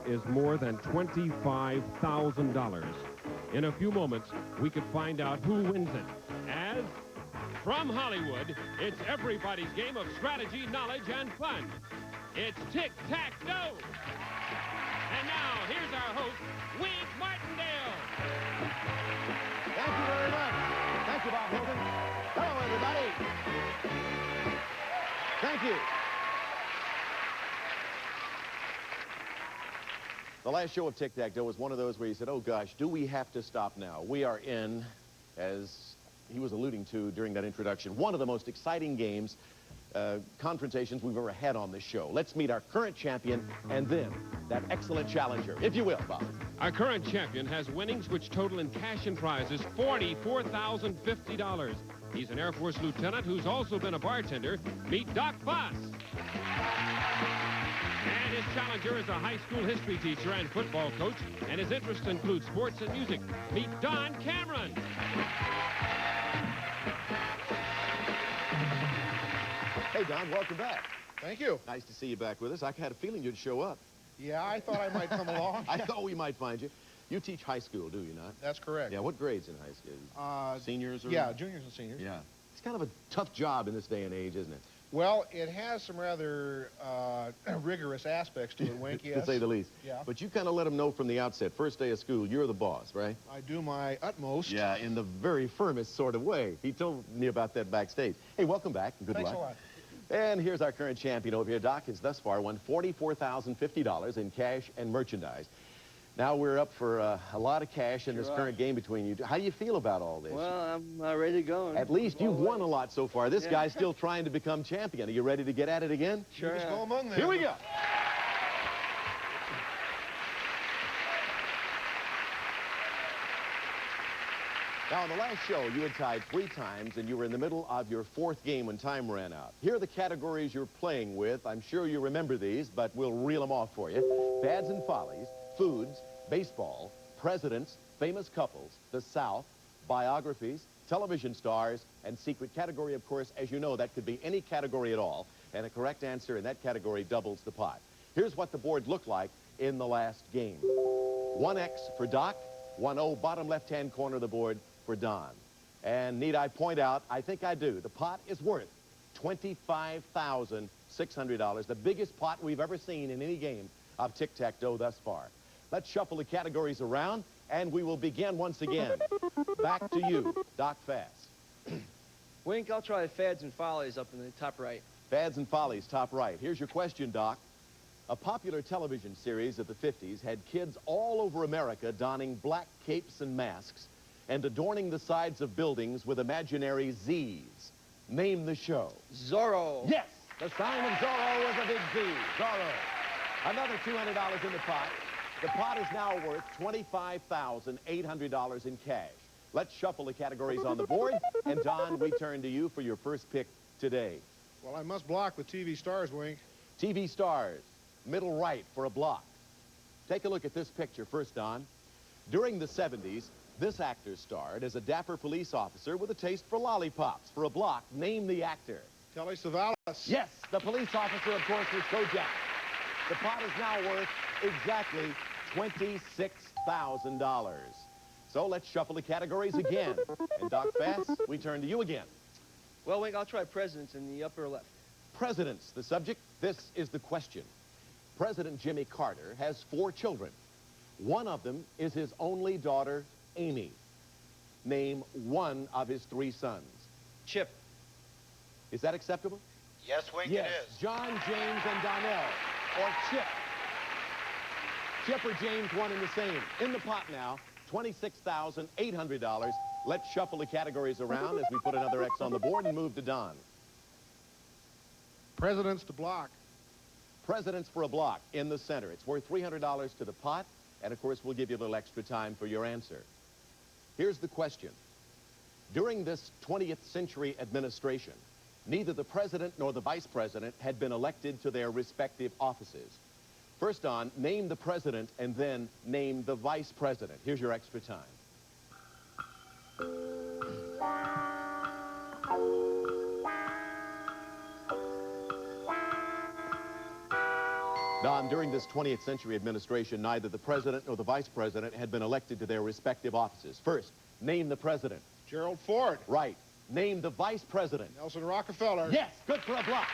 is more than $25,000. In a few moments, we could find out who wins it. As from Hollywood, it's everybody's game of strategy, knowledge, and fun. It's Tic Tac Dough. And now, here's our host, Wink Martindale. Thank you very much. Thank you, Bob Hilton. Hello, everybody. Thank you. The last show of Tic Tac Dough was one of those where you said, oh, gosh, do we have to stop now? We are in, as he was alluding to during that introduction, one of the most exciting games, confrontations we've ever had on this show. Let's meet our current champion and then that excellent challenger, if you will, Bob. Our current champion has winnings which total in cash and prizes $44,050. He's an Air Force lieutenant who's also been a bartender. Meet Doc Foss. And his challenger is a high school history teacher and football coach, and his interests include sports and music. Meet Don Cameron. Hey, Don, welcome back. Thank you. Nice to see you back with us. I had a feeling you'd show up. Yeah, I thought I might come along. I thought we might find you. You teach high school, do you not? That's correct. Yeah, what grades in high school? Seniors? Or... Yeah, juniors and seniors. Yeah. It's kind of a tough job in this day and age, isn't it? Well, it has some rather rigorous aspects to it, Wink, yes. To say the least. Yeah. But you kind of let them know from the outset, first day of school, you're the boss, right? I do my utmost. Yeah, in the very firmest sort of way. He told me about that backstage. Hey, welcome back. Good luck. Thanks a lot. And here's our current champion over here. Doc has thus far won $44,050 in cash and merchandise. Now we're up for a lot of cash in this current game between you two. How do you feel about all this? Well, I'm ready to go. At least you've won a lot so far. This guy's still trying to become champion. Are you ready to get at it again? Sure. Let's go among them. Here we go. Now, on the last show, you had tied 3 times, and you were in the middle of your 4th game when time ran out. Here are the categories you're playing with. I'm sure you remember these, but we'll reel them off for you. Fads and follies, foods, baseball, presidents, famous couples, the South, biographies, television stars, and secret category, of course. As you know, that could be any category at all, and a correct answer in that category doubles the pot. Here's what the board looked like in the last game. 1X for Doc, 1-0, bottom left-hand corner of the board for Don. And need I point out, I think I do, the pot is worth $25,600, the biggest pot we've ever seen in any game of tic-tac-toe thus far. Let's shuffle the categories around, and we will begin once again. Back to you, Doc Foss. Wink, I'll try fads and follies up in the top right. Fads and follies, top right. Here's your question, Doc. A popular television series of the 50s had kids all over America donning black capes and masks and adorning the sides of buildings with imaginary Z's. Name the show. Zorro. Yes, the sign of Zorro was a big Z. Zorro. Another $200 in the pot. The pot is now worth $25,800 in cash. Let's shuffle the categories on the board. And Don, we turn to you for your first pick today. Well, I must block with TV stars, Wink. TV stars, middle right for a block. Take a look at this picture first, Don. During the 70s, this actor starred as a dapper police officer with a taste for lollipops. For a block, name the actor. Telly Savalas. Yes, the police officer, of course, was Kojak. The pot is now worth exactly $26,000. So let's shuffle the categories again. And Doc Foss, we turn to you again. Well, Wink, I'll try presidents in the upper left. Presidents, the subject. This is the question. President Jimmy Carter has 4 children. One of them is his only daughter, Amy. Name one of his 3 sons. Chip. Is that acceptable? Yes, Wink, Yes. it is. John, James, and Donnell, or Chip. Chip or James, one and the same. In the pot now, $26,800. Let's shuffle the categories around as we put another X on the board and move to Don. Presidents to block. Presidents for a block in the center. It's worth $300 to the pot, and of course, we'll give you a little extra time for your answer. Here's the question. During this 20th century administration, neither the president nor the vice president had been elected to their respective offices. First on, name the president and then name the vice president. Here's your extra time. Don, during this 20th century administration, neither the president nor the vice president had been elected to their respective offices. First, name the president. Gerald Ford. Right. Name the vice president. Nelson Rockefeller. Yes, good for a block.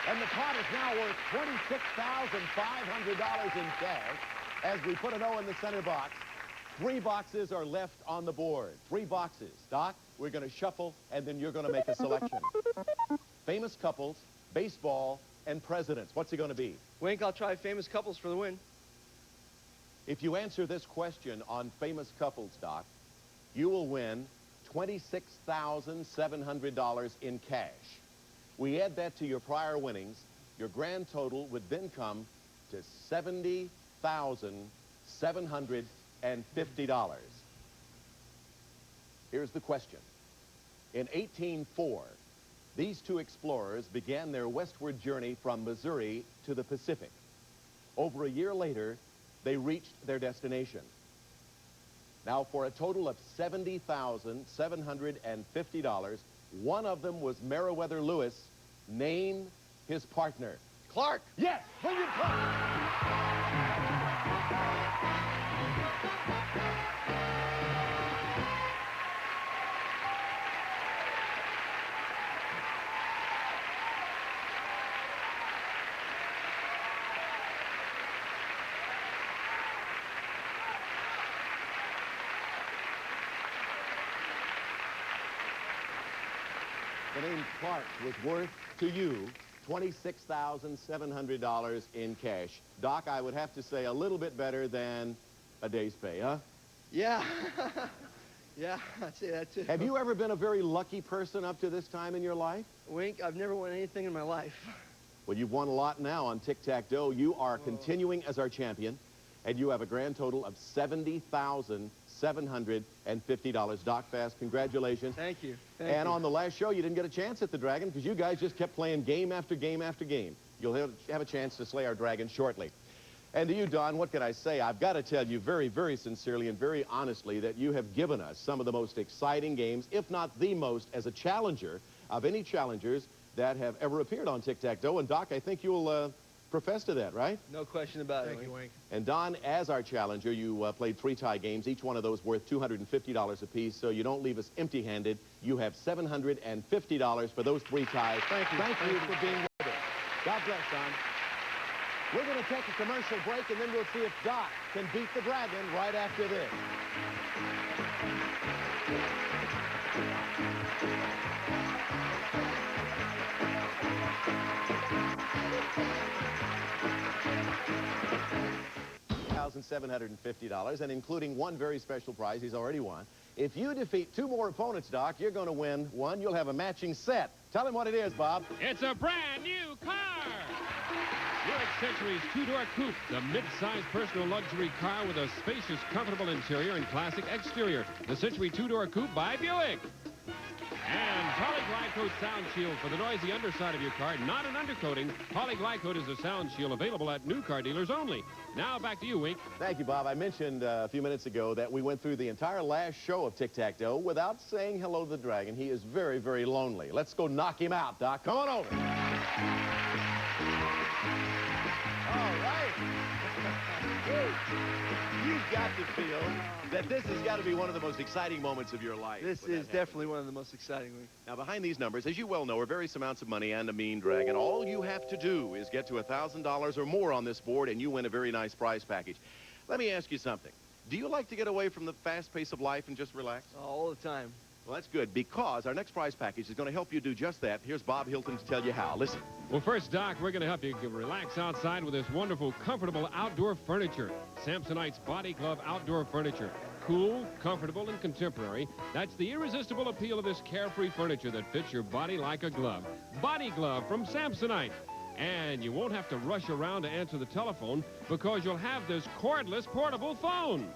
And the pot is now worth $26,500 in cash as we put an O in the center box. 3 boxes are left on the board. 3 boxes. Doc, we're going to shuffle, and then you're going to make a selection. Famous couples, baseball, and presidents. What's it going to be? Wink, I'll try famous couples for the win. If you answer this question on famous couples, Doc, you will win $26,700 in cash. We add that to your prior winnings, your grand total would then come to $70,750. Here's the question. In 1804, these 2 explorers began their westward journey from Missouri to the Pacific. Over a year later, they reached their destination. Now, for a total of $70,750, one of them was Meriwether Lewis. Name his partner. Clark. Yes, William Clark. The name Clark was worth to you $26,700 in cash. Doc, I would have to say a little bit better than a day's pay, huh? Yeah. Yeah, I'd say that too. Have you ever been a very lucky person up to this time in your life? Wink, I've never won anything in my life. Well, you've won a lot now on Tic Tac Dough. You are continuing as our champion, and you have a grand total of $70,750. Doc Fast, congratulations. Thank you. And on the last show, you didn't get a chance at the dragon because you guys just kept playing game after game after game. You'll have a chance to slay our dragon shortly. And to you, Don, what can I say? I've got to tell you very, very sincerely and very honestly that you have given us some of the most exciting games, if not the most, as a challenger of any challengers that have ever appeared on Tic Tac Dough. And Doc, I think you'll profess to that, right? No question about it. Thank you, Wink. And Don, as our challenger, you played 3 tie games, each one of those worth $250 apiece, so you don't leave us empty-handed. You have $750 for those 3 ties. Thank you. Thank you for being with us. God bless, Don. We're going to take a commercial break, and then we'll see if Doc can beat the dragon right after this. $1,750, and including one very special prize he's already won. If you defeat 2 more opponents, Doc, you're going to win one. You'll have a matching set. Tell him what it is, Bob. It's a brand new car! Buick Century's 2-door coupe, the mid-size personal luxury car with a spacious, comfortable interior and classic exterior. The Century 2-door coupe by Buick. And Polyglycoat Sound Shield for the noisy underside of your car, not an undercoating. Polyglycoat is a sound shield available at new car dealers only. Now back to you, Wink. Thank you, Bob. I mentioned a few minutes ago that we went through the entire last show of Tic Tac Dough without saying hello to the dragon. He is very, very lonely. Let's go knock him out, Doc. Come on over. All right. You've got to feel that this has got to be one of the most exciting moments of your life. This is definitely one of the most exciting ones. Now, behind these numbers, as you well know, are various amounts of money and a mean dragon. All you have to do is get to $1,000 or more on this board, and you win a very nice prize package. Let me ask you something. Do you like to get away from the fast pace of life and just relax? All the time. Well, that's good, because our next prize package is going to help you do just that. Here's Bob Hilton to tell you how. Listen. Well, first, Doc, we're going to help you relax outside with this wonderful, comfortable outdoor furniture. Samsonite's Body Glove outdoor furniture. Cool, comfortable, and contemporary. That's the irresistible appeal of this carefree furniture that fits your body like a glove. Body Glove from Samsonite. And you won't have to rush around to answer the telephone because you'll have this cordless portable phone.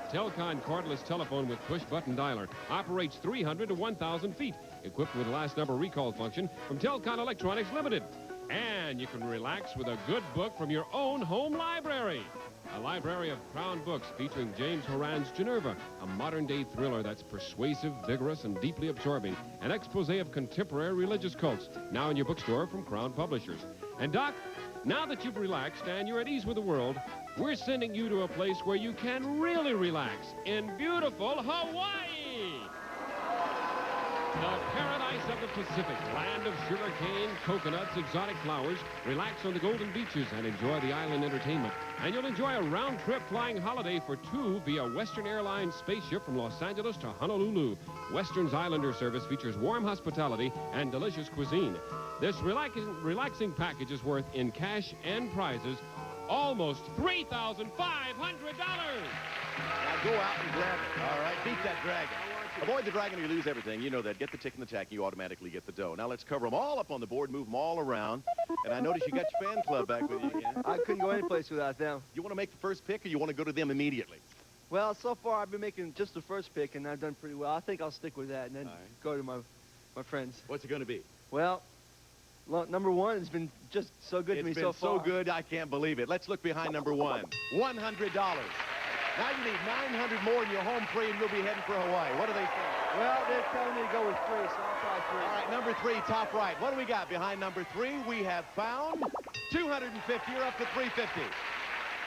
Telcon cordless telephone with push-button dialer. Operates 300 to 1,000 feet. Equipped with last number recall function from Telcon Electronics Limited. And you can relax with a good book from your own home library. A library of crown books featuring James Horan's Geneva, a modern-day thriller that's persuasive, vigorous, and deeply absorbing. An expose of contemporary religious cults, now in your bookstore from Crown Publishers. And, Doc, Now that you've relaxed and you're at ease with the world, we're sending you to a place where you can really relax in beautiful Hawaii. The paradise of the Pacific, land of sugarcane, coconuts, exotic flowers. Relax on the golden beaches and enjoy the island entertainment. And you'll enjoy a round-trip flying holiday for two via Western Airlines spaceship from Los Angeles to Honolulu. Western's Islander service features warm hospitality and delicious cuisine. This relaxing package is worth, in cash and prizes, almost $3,500. Now go out and grab it. All right, beat that dragon. Avoid the dragon or you lose everything. You know that. Get the tick and the tack, you automatically get the dough. Now let's cover them all up on the board, move them all around. And I notice you got your fan club back with you again. I couldn't go any place without them. You want to make the first pick or you want to go to them immediately? Well, so far I've been making just the first pick, and I've done pretty well. I think I'll stick with that and then go to my friends. What's it going to be? Well, number one has been just so good to me so far. It's been so good, I can't believe it. Let's look behind number one. $100. Now you need 900 more and you're home free and you'll be heading for Hawaii. What do they say? Well, they're telling me to go with 3, so I'll try 3. All right, number 3, top right. What do we got behind number 3? We have found 250. You're up to 350.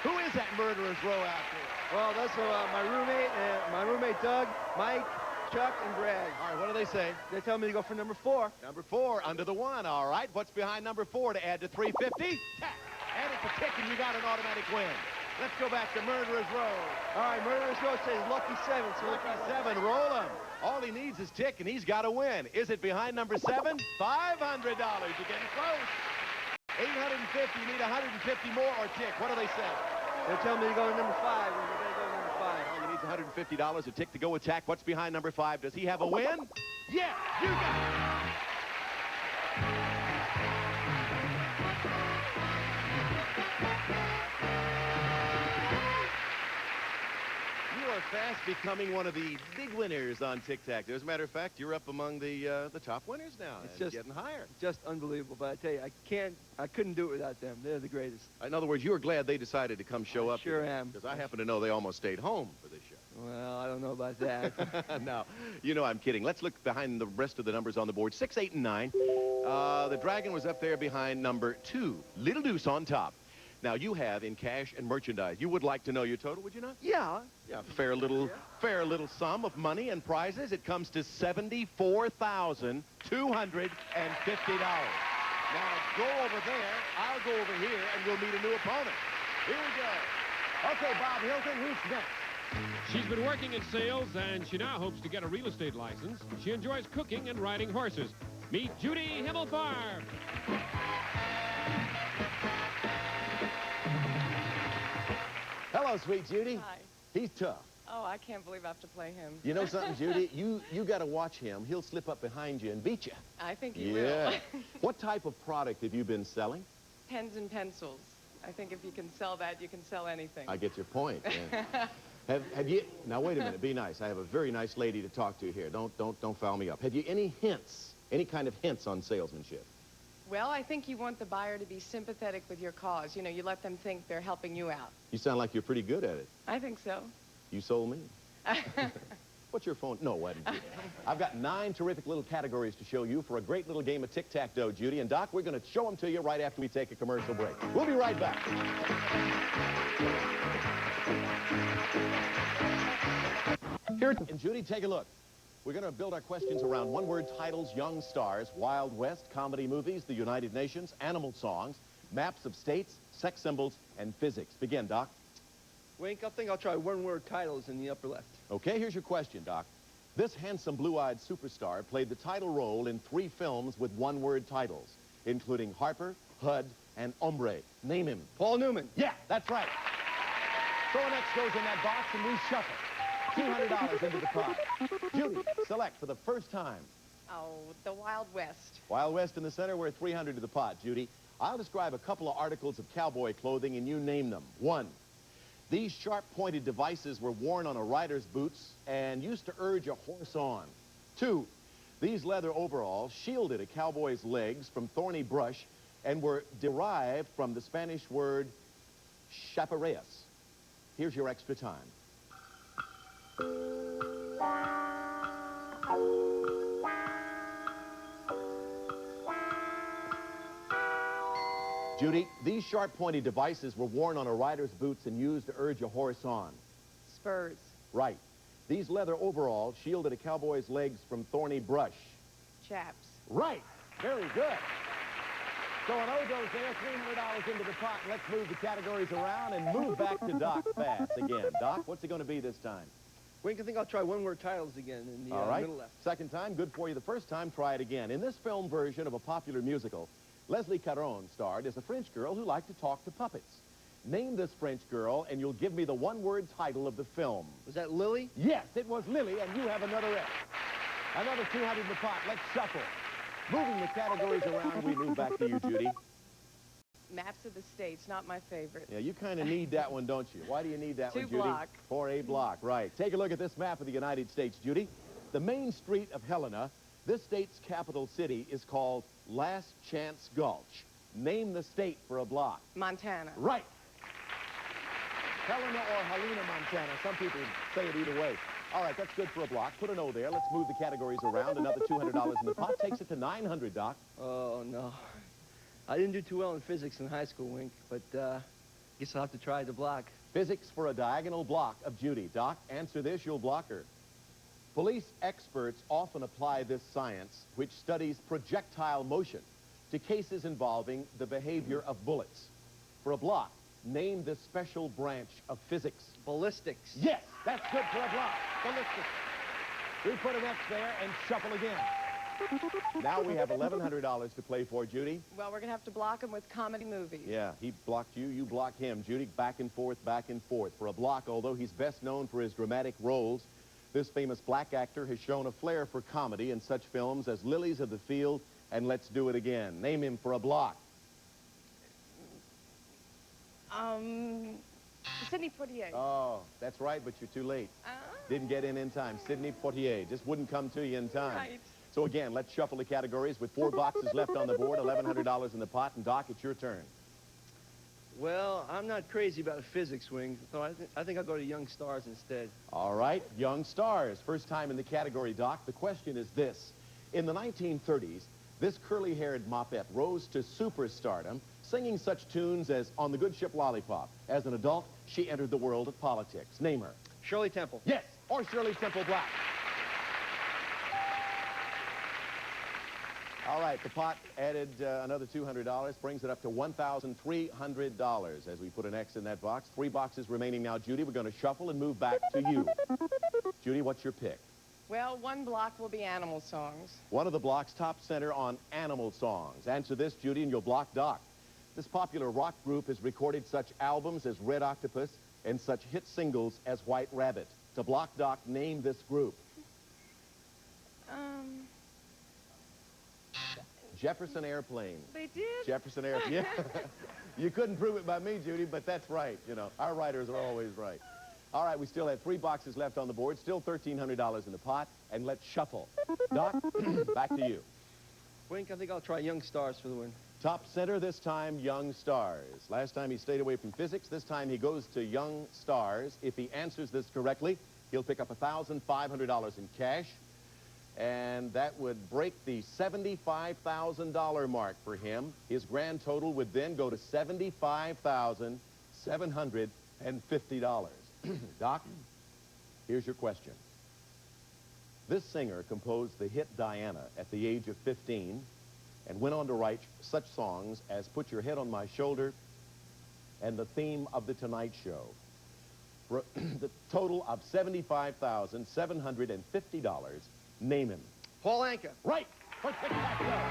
Who is that murderer's row out there? Well, that's my roommate Doug, Mike, Chuck, and Brad. All right, what do they say? They tell me to go for number 4. Number 4, under the 1. All right, what's behind number 4 to add to 350? Tack. Add it to tick and you got an automatic win. Let's go back to Murderer's Row. All right, Murderer's Row says Lucky 7. So Lucky 7, roll him. All he needs is tick, and he's got to win. Is it behind number 7? $500. You're getting close. 850. You need 150 more or tick. What do they say? They tell me to go to number 5. We're going to go to number 5. Oh, you need $150. A tick to go attack. What's behind number 5? Does he have a win? Yes, you got it. Fast becoming one of the big winners on Tic Tac. As a matter of fact, you're up among the top winners now. It's just getting higher. Just unbelievable. But I tell you, I couldn't do it without them. They're the greatest. In other words, you were glad they decided to come show up. Sure am. Because I happen to know they almost stayed home for this show. Well, I don't know about that. Now, you know I'm kidding. Let's look behind the rest of the numbers on the board. 6, 8, and 9. The dragon was up there behind number 2. Little Deuce on top. Now, you have in cash and merchandise. You would like to know your total, would you not? Yeah. Yeah, fair little sum of money and prizes. It comes to $74,250. Now, go over there, I'll go over here, and we'll meet a new opponent. Here we go. Okay, Bob Hilton, who's next? She's been working in sales, and she now hopes to get a real estate license. She enjoys cooking and riding horses. Meet Judy Himmelfarb. Hello, sweet Judy. Hi. He's tough. Oh, I can't believe I have to play him. You know something, Judy? You got to watch him. He'll slip up behind you and beat you. I think he Yeah. will. What type of product have you been selling? Pens and pencils. I think if you can sell that, you can sell anything. I get your point. Yeah. Have you? Now wait a minute. Be nice. I have a very nice lady to talk to here. Don't foul me up. Have you any hints? Any kind of hints on salesmanship? Well, I think you want the buyer to be sympathetic with your cause. You know, you let them think they're helping you out. You sound like you're pretty good at it. I think so. You sold me. What's your phone? No, why didn't you? I've got 9 terrific little categories to show you for a great little game of tic-tac-toe, Judy. And, Doc, we're going to show them to you right after we take a commercial break. We'll be right back. Here, and Judy, take a look. We're going to build our questions around one-word titles, young stars, Wild West, comedy movies, the United Nations, animal songs, maps of states, sex symbols, and physics. Begin, Doc. Wink, I think I'll try one-word titles in the upper left. Okay, here's your question, Doc. This handsome blue-eyed superstar played the title role in 3 films with one-word titles, including Harper, Hud, and Hombre. Name him. Paul Newman. Yeah, that's right. So next goes in that box, and we shuffle. $200 into the pot. Judy, select for the first time. Oh, the Wild West. Wild West in the center, we're 300 to the pot, Judy. I'll describe a couple of articles of cowboy clothing, and you name them. 1, these sharp-pointed devices were worn on a rider's boots and used to urge a horse on. 2, these leather overalls shielded a cowboy's legs from thorny brush and were derived from the Spanish word chaparreas. Here's your extra time. Judy, these sharp-pointed devices were worn on a rider's boots and used to urge a horse on. Spurs. Right. These leather overalls shielded a cowboy's legs from thorny brush. Chaps. Right. Very good. So an O goes there, $300 into the pot. Let's move the categories around and move back to Doc Bass again. Doc, what's it going to be this time? Wink, I think I'll try one-word titles again in the All right. middle left. Second time, good for you. The first time, try it again. In this film version of a popular musical, Leslie Caron starred as a French girl who liked to talk to puppets. Name this French girl, and you'll give me the one-word title of the film. Was that Lily? Yes, it was Lily, and you have another X. Another 200 in the pot. Let's shuffle. Moving the categories around, we move back to you, Judy. Maps of the states, not my favorite. Yeah, you kind of need that one, don't you? Why do you need that one, Judy? Block. For a block, right. Take a look at this map of the United States, Judy. The main street of Helena, this state's capital city, is called Last Chance Gulch. Name the state for a block. Montana. Right. Helena or Helena, Montana. Some people say it either way. All right, that's good for a block. Put an O there. Let's move the categories around. Another $200 in the pot takes it to $900, Doc. Oh, no. I didn't do too well in physics in high school, Wink, but guess I'll have to try the block. Physics for a diagonal block of Judy. Doc, answer this, you'll block her. Police experts often apply this science, which studies projectile motion, to cases involving the behavior of bullets. For a block, name this special branch of physics. Ballistics. Yes, that's good for a block. Ballistics. We put an X there and shuffle again. Now we have $1,100 to play for, Judy. Well, we're going to have to block him with comedy movies. Yeah, he blocked you, you blocked him. Judy, back and forth, back and forth. For a block, although he's best known for his dramatic roles, this famous black actor has shown a flair for comedy in such films as Lilies of the Field and Let's Do It Again. Name him for a block. Sidney Poitier. Oh, that's right, but you're too late. Didn't get in time. Sidney Poitier just wouldn't come to you in time. Right. So again, let's shuffle the categories with 4 boxes left on the board, $1,100 in the pot, and Doc, it's your turn. Well, I'm not crazy about physics, Wing, so I think I'll go to Young Stars instead. All right, Young Stars. First time in the category, Doc. The question is this. In the 1930s, this curly-haired mopette rose to superstardom, singing such tunes as On the Good Ship Lollipop. As an adult, she entered the world of politics. Name her. Shirley Temple. Yes, or Shirley Temple Black. All right, the pot added another $200, brings it up to $1,300 as we put an X in that box. 3 boxes remaining now, Judy. We're going to shuffle and move back to you. Judy, what's your pick? Well, one block will be animal songs. One of the blocks top center on animal songs. Answer this, Judy, and you'll block Doc. This popular rock group has recorded such albums as Red Octopus and such hit singles as White Rabbit. To block Doc, name this group. Jefferson Airplane. They did? Jefferson Airplane. Yeah. You couldn't prove it by me, Judy, but that's right. You know, our writers are always right. All right, we still have 3 boxes left on the board, still $1,300 in the pot, and let's shuffle. Doc, back to you. Wink, I think I'll try Young Stars for the win. Top center this time, Young Stars. Last time he stayed away from physics. This time he goes to Young Stars. If he answers this correctly, he'll pick up $1,500 in cash. And that would break the $75,000 mark for him. His grand total would then go to $75,750. Doc, here's your question. This singer composed the hit Diana at the age of 15 and went on to write such songs as Put Your Head on My Shoulder and the theme of The Tonight Show. For the total of $75,750, name him. Paul Anka. Right. For Tic Tac Dough.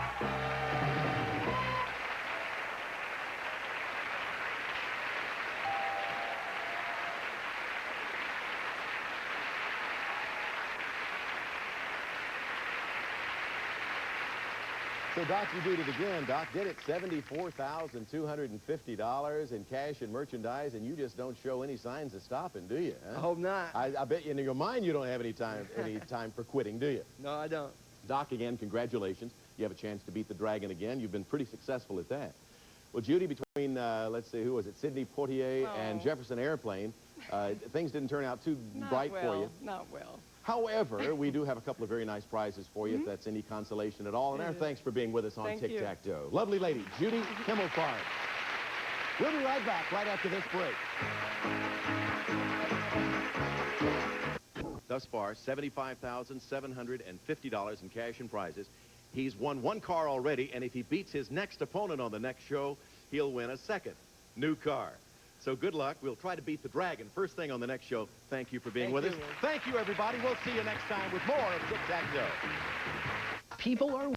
So, Doc, you did it again. Doc did it. $74,250 in cash and merchandise, and you just don't show any signs of stopping, do you? Huh? I hope not. I bet you in your mind you don't have any time for quitting, do you? No, I don't. Doc, again, congratulations. You have a chance to beat the dragon again. You've been pretty successful at that. Well, Judy, between, let's see, who was it? Sidney Poitier and Jefferson Airplane, things didn't turn out too bright for you. Not well. However, we do have a couple of very nice prizes for you, if that's any consolation at all. And our thanks for being with us on Tic Tac Dough. Lovely lady, Judy Himmelfarb. We'll be right back right after this break. Thus far, $75,750 in cash and prizes. He's won one car already, and if he beats his next opponent on the next show, he'll win a second new car. So good luck. We'll try to beat the Dragon first thing on the next show. Thank you for being with us. Thank you, everybody. We'll see you next time with more of Tic Tac Dough. People are